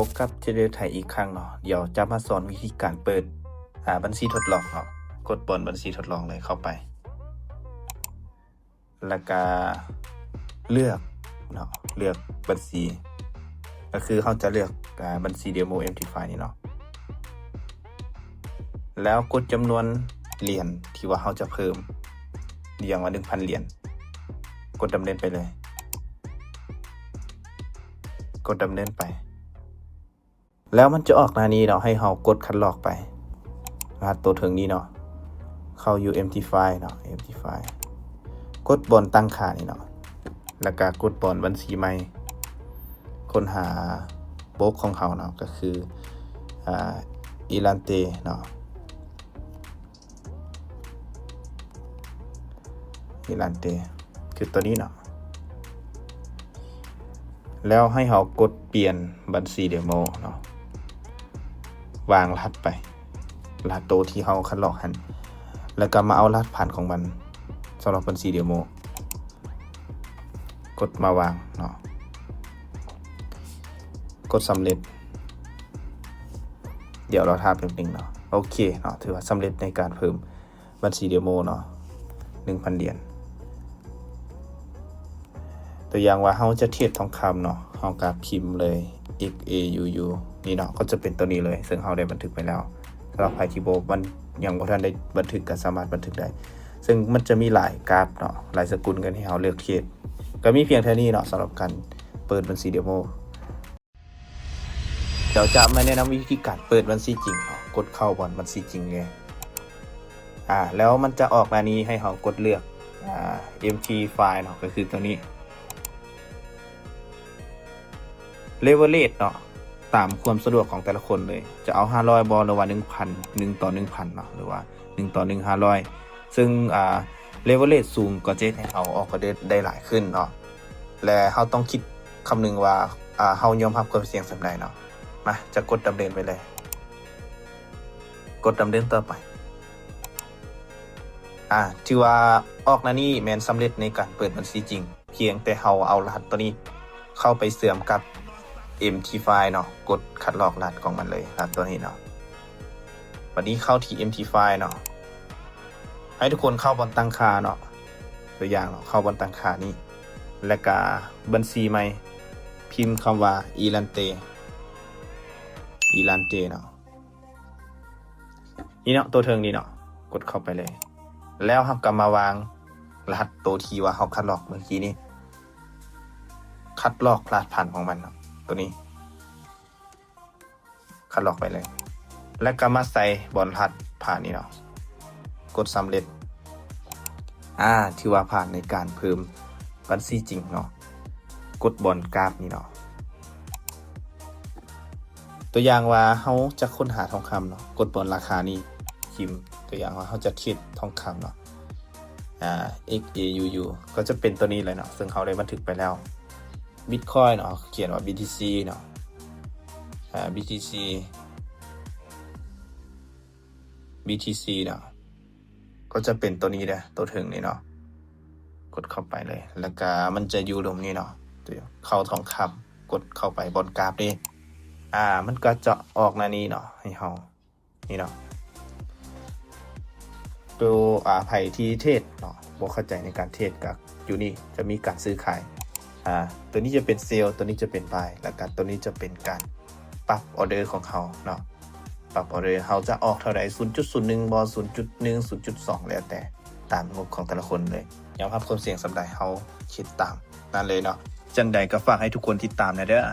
พบกับเจเดอร์ไทยอีกครั้งเนาะเดี๋ยวจะมาสอนวิธีการเปิดบัญชีทดลองเนาะกดบนบัญชีทดลองเลยเข้าไปแล้วก็เลือกเนาะเลือกบัญชีก็คือเขาจะเลือกบัญชีเดโม Empty File นี่เนาะแล้วกดจำนวนเหรียญที่ว่าเขาจะเพิ่มอย่างว่า 1,000 เหรียญกดดำเนินไปเลยกดดำเนินไปแล้วมันจะออกหน้านี้เนาะให้เรากดคัดลอกไปรหัสตัวถึงนี้เนาะเข้า Empty File เนาะ Empty File กดบนตั้งค่านี่เนาะแล้วก็กดบนบัญชีใหม่ค้นหาโบกของเขาเนาะก็คืออีลันเตเนาะอีลันเตคือตัวนี้เนาะแล้วให้เรากดเปลี่ยนบัญชีเดโมเนาะวางรหัสไปรหัสตัวที่เราคัดลอกหันแล้วก็มาเอารหัสผ่านของมันสำหรับบัญชีเดโมกดมาวางเนาะกดสำเร็จเดี๋ยวเราทำเป็นหนึ่งเนาะโอเคเนาะถือว่าสำเร็จในการเพิ่มบัญชีเดโมเนาะ 1,000 เหรียญตัวอย่างว่าเราจะเทียบทองคำเนาะเราก็พิมพ์เลย XAUU นี่เนาะก็จะเป็นตัวนี้เลยซึ่งเราได้บันทึกไปแล้วสำหรับใครที่มันยังบ่ทันได้บันทึกก็สามารถบันทึกได้ซึ่งมันจะมีหลายกราฟเนาะหลายสกุลกันให้เราเลือกเทียบก็มีเพียงเท่านี้เนาะสำหรับการเปิดบัญชีเดโมเดี๋ยวจะมาแนะนำวิธีการเปิดบัญชีจริงเนาะกดเข้าบนบัญชีจริงเลยแล้วมันจะออกมานี้ให้เรากดเลือกempty file เนาะก็คือตัวนี้leverage เนาะตามความสะดวกของแต่ละคนเลยจะเอา500บอลหรือว่า 1,000 1ต่อ 1,000 เนาะหรือว่า1ต่อ1,500ซึ่งleverage สูงก็จะให้เราออกก็ได้หลายขึ้นเนาะและเราต้องคิดคำนึงว่าเรายอมรับความเสี่ยงสำใดเนาะมาจะกดดำเนินไปเลยกดดำเนินต่อไปถือว่าออกหน้านี้แมนสำเร็จในการเปิดบัญชีจริงเพียงแต่เราเอารหัสตัวนี้เข้าไปเสื่อมกับ Empty File เนาะกดคัดลอกรหัสของมันเลยรหัสตัวนี้เนาะวันนี้เข้าที่ Empty File เนาะให้ทุกคนเข้าบนตั้งค่าเนาะตัวอย่างเนาะเข้าบนตั้งค่านี้แล้วก็บัญชีใหม่พิมพ์คำว่าอีลันเตเนาะนี่เนาะตัวเทิงนี่เนาะกดเข้าไปเลยแล้วเราก็มาวางรหัสตัวที่ว่าเราคัดลอกเมื่อกี้นี้คัดลอกรหัสผ่านของมันเนาะตัวนี้คัดลอกไปเลยแล้วก็มาใส่บนรหัสผ่านนี่เนาะกดสำเร็จถือว่าผ่านในการเพิ่มบัญชีจริงเนาะกดบนกราฟนี่เนาะตัวอย่างว่าเขาจะค้นหาทองคำเนาะกดบนราคานี้พิมพ์ตัวอย่างว่าเขาจะเทียบทองคำเนาะXAUU ก็จะเป็นตัวนี้เลยเนาะซึ่งเขาได้บันทึกไปแล้ว Bitcoin เนาะเขียนว่า BTC เนาะBTC เนาะก็จะเป็นตัวนี้เด้อตัวถึงนี่เนาะกดเข้าไปเลยแล้วก็มันจะอยู่ตรงนี้เนาะเข้าทองคำกดเข้าไปบนกราฟนี่มันก็จะออกหน้านี้เนาะให้เฮานี่เนาะตัวไผ่ที่เทศเนาะบ่เข้าใจในการเทศกับอยู่นี่จะมีการซื้อขายตัวนี้จะเป็นเซลล์ตัวนี้จะเป็นบายแล้วก็ตัวนี้จะเป็นการปรับออเดอร์ของเขาเนาะปรับออเดอร์เขาจะออกเท่าไหร่ 0.01 บอ 0.1 0.2 แล้วแต่ตามงบของแต่ละคนเลยยอมรับความเสี่ยงสำหรับเขาคิดตามนั่นเลยเนาะจังใดก็ฝากให้ทุกคนติดตามนะเด้อ